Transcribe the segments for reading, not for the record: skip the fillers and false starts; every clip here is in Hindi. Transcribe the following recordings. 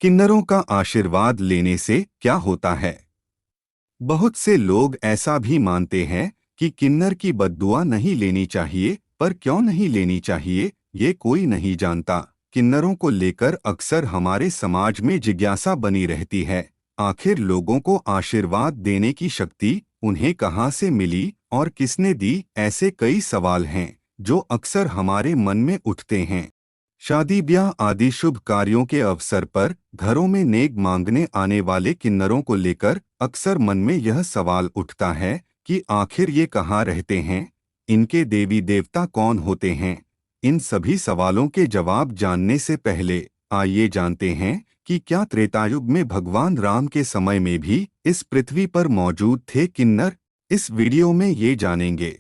किन्नरों का आशीर्वाद लेने से क्या होता है? बहुत से लोग ऐसा भी मानते हैं कि किन्नर की बद्दुआ नहीं लेनी चाहिए, पर क्यों नहीं लेनी चाहिए, ये कोई नहीं जानता। किन्नरों को लेकर अक्सर हमारे समाज में जिज्ञासा बनी रहती है। आखिर लोगों को आशीर्वाद देने की शक्ति उन्हें कहाँ से मिली और किसने दी? ऐसे कई सवाल हैं जो अक्सर हमारे मन में उठते हैं। शादी ब्याह आदि शुभ कार्यों के अवसर पर घरों में नेक मांगने आने वाले किन्नरों को लेकर अक्सर मन में यह सवाल उठता है कि आखिर ये कहाँ रहते हैं, इनके देवी देवता कौन होते हैं। इन सभी सवालों के जवाब जानने से पहले आइए जानते हैं कि क्या त्रेतायुग में भगवान राम के समय में भी इस पृथ्वी पर मौजूद थे किन्नर। इस वीडियो में ये जानेंगे।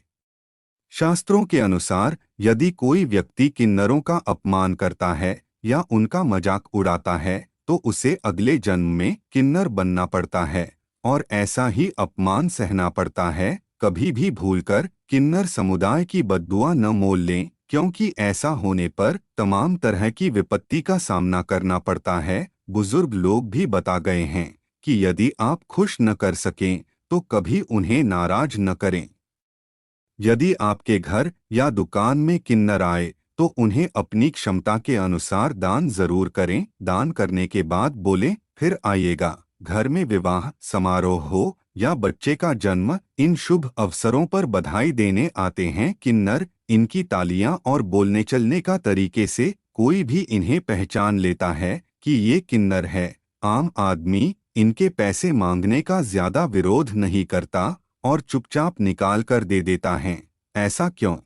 शास्त्रों के अनुसार यदि कोई व्यक्ति किन्नरों का अपमान करता है या उनका मजाक उड़ाता है तो उसे अगले जन्म में किन्नर बनना पड़ता है और ऐसा ही अपमान सहना पड़ता है। कभी भी भूलकर किन्नर समुदाय की बद्दुआ न मोल लें, क्योंकि ऐसा होने पर तमाम तरह की विपत्ति का सामना करना पड़ता है। बुजुर्ग लोग भी बता गए हैं कि यदि आप खुश न कर सकें तो कभी उन्हें नाराज न करें। यदि आपके घर या दुकान में किन्नर आए तो उन्हें अपनी क्षमता के अनुसार दान जरूर करें। दान करने के बाद बोलें, फिर आइएगा। घर में विवाह समारोह हो या बच्चे का जन्म, इन शुभ अवसरों पर बधाई देने आते हैं किन्नर। इनकी तालियां और बोलने चलने का तरीके से कोई भी इन्हें पहचान लेता है कि ये किन्नर है। आम आदमी इनके पैसे मांगने का ज्यादा विरोध नहीं करता और चुपचाप निकाल कर दे देता है। ऐसा क्यों?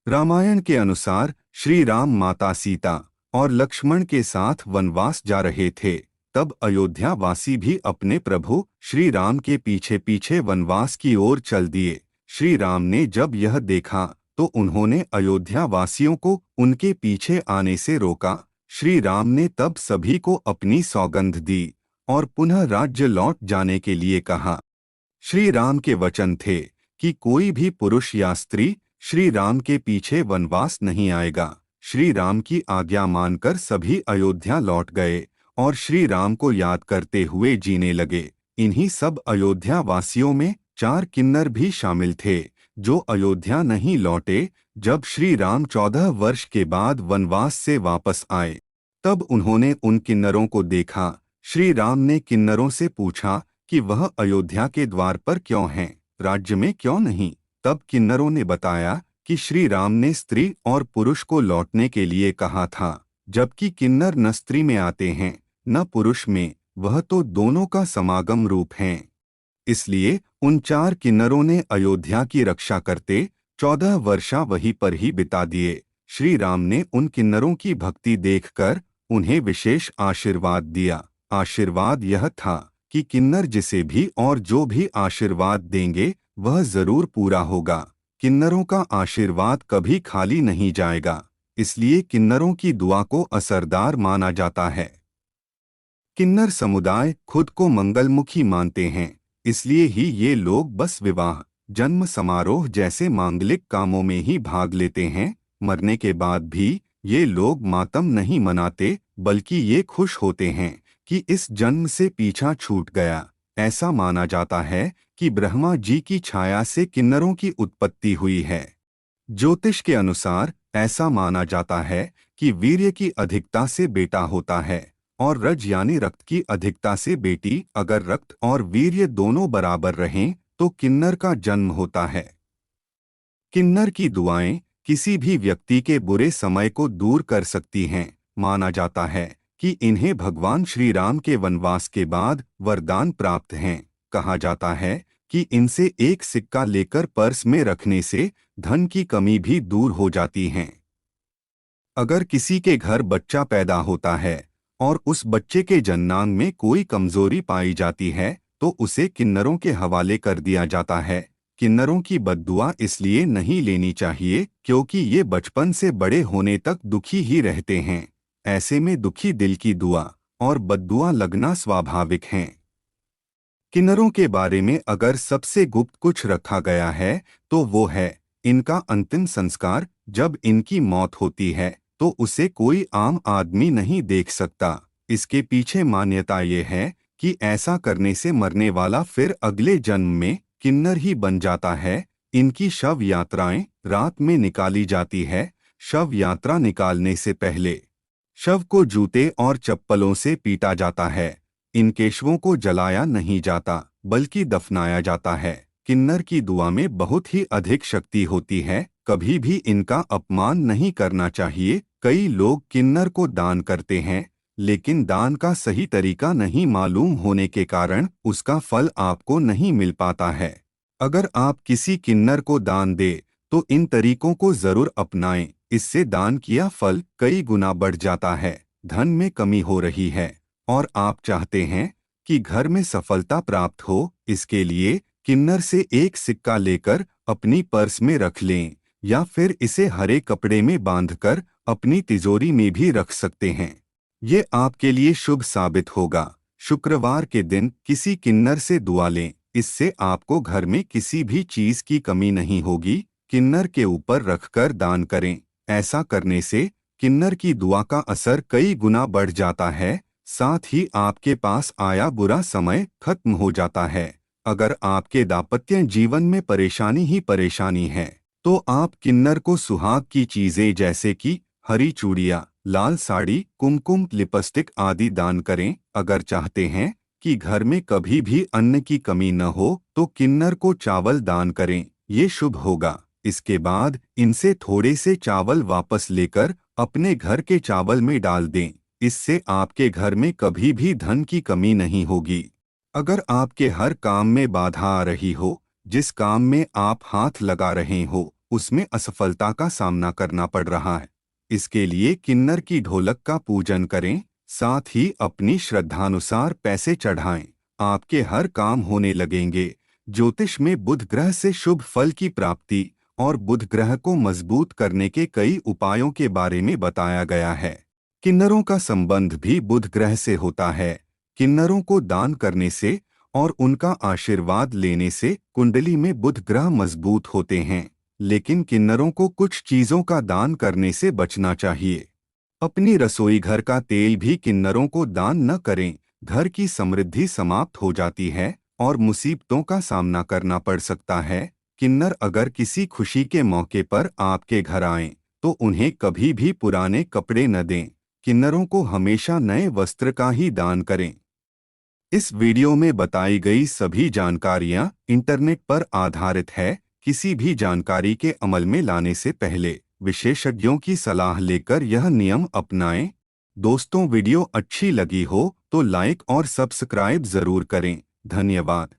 रामायण के अनुसार श्री राम माता सीता और लक्ष्मण के साथ वनवास जा रहे थे। तब अयोध्या वासी भी अपने प्रभु श्री राम के पीछे पीछे वनवास की ओर चल दिए। श्री राम ने जब यह देखा तो उन्होंने अयोध्या वासियों को उनके पीछे आने से रोका। श्री राम ने तब सभी को अपनी सौगंध दी और पुनः राज्य लौट जाने के लिए कहा। श्री राम के वचन थे कि कोई भी पुरुष या स्त्री श्री राम के पीछे वनवास नहीं आएगा। श्री राम की आज्ञा मानकर सभी अयोध्या लौट गए और श्री राम को याद करते हुए जीने लगे। इन्हीं सब अयोध्या वासियों में 4 किन्नर भी शामिल थे जो अयोध्या नहीं लौटे। जब श्री राम 14 वर्ष के बाद वनवास से वापस आए तब उन्होंने उन किन्नरों को देखा। श्री राम ने किन्नरों से पूछा कि वह अयोध्या के द्वार पर क्यों हैं, राज्य में क्यों नहीं। तब किन्नरों ने बताया कि श्री राम ने स्त्री और पुरुष को लौटने के लिए कहा था, जबकि किन्नर न स्त्री में आते हैं न पुरुष में, वह तो दोनों का समागम रूप हैं। इसलिए उन 4 किन्नरों ने अयोध्या की रक्षा करते 14 वर्षा वहीं पर ही बिता दिए। श्री राम ने उन किन्नरों की भक्ति देखकर उन्हें विशेष आशीर्वाद दिया। आशीर्वाद यह था कि किन्नर जिसे भी और जो भी आशीर्वाद देंगे वह जरूर पूरा होगा। किन्नरों का आशीर्वाद कभी खाली नहीं जाएगा, इसलिए किन्नरों की दुआ को असरदार माना जाता है। किन्नर समुदाय खुद को मंगलमुखी मानते हैं, इसलिए ही ये लोग बस विवाह जन्म समारोह जैसे मांगलिक कामों में ही भाग लेते हैं। मरने के बाद भी ये लोग मातम नहीं मनाते, बल्कि ये खुश होते हैं कि इस जन्म से पीछा छूट गया। ऐसा माना जाता है कि ब्रह्मा जी की छाया से किन्नरों की उत्पत्ति हुई है। ज्योतिष के अनुसार ऐसा माना जाता है कि वीर्य की अधिकता से बेटा होता है और रज यानी रक्त की अधिकता से बेटी। अगर रक्त और वीर्य दोनों बराबर रहें तो किन्नर का जन्म होता है। किन्नर की दुआएं किसी भी व्यक्ति के बुरे समय को दूर कर सकती हैं। माना जाता है कि इन्हें भगवान श्री राम के वनवास के बाद वरदान प्राप्त हैं। कहा जाता है कि इनसे एक सिक्का लेकर पर्स में रखने से धन की कमी भी दूर हो जाती है। अगर किसी के घर बच्चा पैदा होता है और उस बच्चे के जन्नांग में कोई कमजोरी पाई जाती है तो उसे किन्नरों के हवाले कर दिया जाता है। किन्नरों की बद्दुआ इसलिए नहीं लेनी चाहिए क्योंकि ये बचपन से बड़े होने तक दुखी ही रहते हैं। ऐसे में दुखी दिल की दुआ और बद्दुआ लगना स्वाभाविक है। किन्नरों के बारे में अगर सबसे गुप्त कुछ रखा गया है तो वो है इनका अंतिम संस्कार। जब इनकी मौत होती है तो उसे कोई आम आदमी नहीं देख सकता। इसके पीछे मान्यता ये है कि ऐसा करने से मरने वाला फिर अगले जन्म में किन्नर ही बन जाता है। इनकी शव यात्राएं रात में निकाली जाती है। शव यात्रा निकालने से पहले शव को जूते और चप्पलों से पीटा जाता है। इन केशवों को जलाया नहीं जाता बल्कि दफनाया जाता है। किन्नर की दुआ में बहुत ही अधिक शक्ति होती है, कभी भी इनका अपमान नहीं करना चाहिए। कई लोग किन्नर को दान करते हैं, लेकिन दान का सही तरीका नहीं मालूम होने के कारण उसका फल आपको नहीं मिल पाता है। अगर आप किसी किन्नर को दान दे तो इन तरीकों को जरूर अपनाएं, इससे दान किया फल कई गुना बढ़ जाता है। धन में कमी हो रही है और आप चाहते हैं कि घर में सफलता प्राप्त हो, इसके लिए किन्नर से एक सिक्का लेकर अपनी पर्स में रख लें या फिर इसे हरे कपड़े में बांधकर अपनी तिजोरी में भी रख सकते हैं। ये आपके लिए शुभ साबित होगा। शुक्रवार के दिन किसी किन्नर से दुआ लें, इससे आपको घर में किसी भी चीज की कमी नहीं होगी। किन्नर के ऊपर रखकर दान करें। ऐसा करने से किन्नर की दुआ का असर कई गुना बढ़ जाता है, साथ ही आपके पास आया बुरा समय खत्म हो जाता है। अगर आपके दाम्पत्य जीवन में परेशानी ही परेशानी है तो आप किन्नर को सुहाग की चीजें जैसे कि हरी चूड़ियाँ, लाल साड़ी, कुमकुम, लिपस्टिक आदि दान करें। अगर चाहते हैं कि घर में कभी भी अन्न की कमी न हो तो किन्नर को चावल दान करें, ये शुभ होगा। इसके बाद इनसे थोड़े से चावल वापस लेकर अपने घर के चावल में डाल दें, इससे आपके घर में कभी भी धन की कमी नहीं होगी। अगर आपके हर काम में बाधा आ रही हो, जिस काम में आप हाथ लगा रहे हो उसमें असफलता का सामना करना पड़ रहा है, इसके लिए किन्नर की ढोलक का पूजन करें, साथ ही अपनी श्रद्धानुसार पैसे चढ़ाएं। आपके हर काम होने लगेंगे। ज्योतिष में बुध ग्रह से शुभ फल की प्राप्ति और बुध ग्रह को मजबूत करने के कई उपायों के बारे में बताया गया है। किन्नरों का संबंध भी बुध ग्रह से होता है। किन्नरों को दान करने से और उनका आशीर्वाद लेने से कुंडली में बुध ग्रह मजबूत होते हैं, लेकिन किन्नरों को कुछ चीजों का दान करने से बचना चाहिए। अपनी रसोई घर का तेल भी किन्नरों को दान न करें। घर की समृद्धि समाप्त हो जाती है और मुसीबतों का सामना करना पड़ सकता है। किन्नर अगर किसी खुशी के मौके पर आपके घर आएं तो उन्हें कभी भी पुराने कपड़े न दें। किन्नरों को हमेशा नए वस्त्र का ही दान करें। इस वीडियो में बताई गई सभी जानकारियां इंटरनेट पर आधारित है। किसी भी जानकारी के अमल में लाने से पहले विशेषज्ञों की सलाह लेकर यह नियम अपनाएं। दोस्तों, वीडियो अच्छी लगी हो तो लाइक और सब्सक्राइब जरूर करें। धन्यवाद।